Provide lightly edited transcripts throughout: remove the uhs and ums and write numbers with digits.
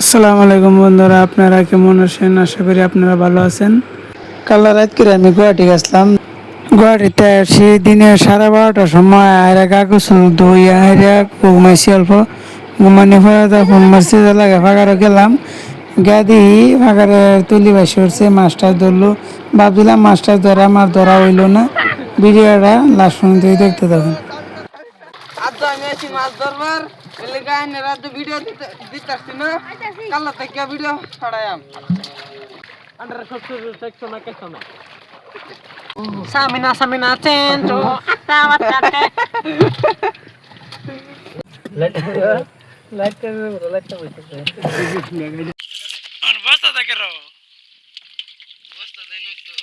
আসসালামু আলাইকুম বন্ধুরা, আপনারা কেমন আছেন? আশা করি আপনারা ভালো আছেন। কাল রাত করে আমি গুয়াহাটি গেছিলাম। গুয়াহাটিতে আসি দিনে 12:30টার সময় আয়রা কাগজ দুই আয়রা ঘুমাইছি অল্প। ঘুমানি পরে তখন মসজিদে লাগে ফাঁকারে গেলাম। গাদি ফাঁকারে তুলি বাসি উঠছে, মাছটা ধরলো। ভাবছিলাম মাছটা ধরে আমার ধরা হইলো না। ভিডিওটা লাস্ট পর্যন্ত দেখতে থাকুন। আজ আমি আছি মাছ ধরবার এলে গায়ে রাত ভিডিও দিতে না কাল থেকে ভিডিও ছড়ায়াম সামিনা সামিনা চেন্টো আটা আটা লাইটটা বইতেছে বস্তা দেখে রো বস্তা দেন তো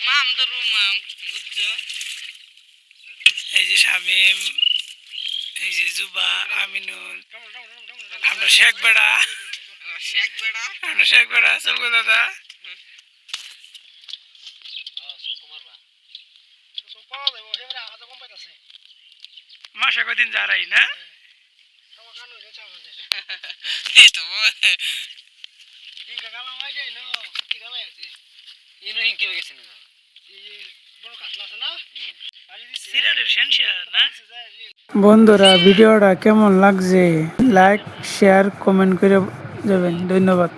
মাম ধরু মাম বুঝছো এই যে শামিম, এই যে জুবা, আমিনুল, আমরা শেখ বেড়া চলবো দাদা মাসে কদিন যারাই না এই তো বন্ধুরা, ভিডিওটা কেমন লাগছে লাইক শেয়ার কমেন্ট করে যাবেন। ধন্যবাদ।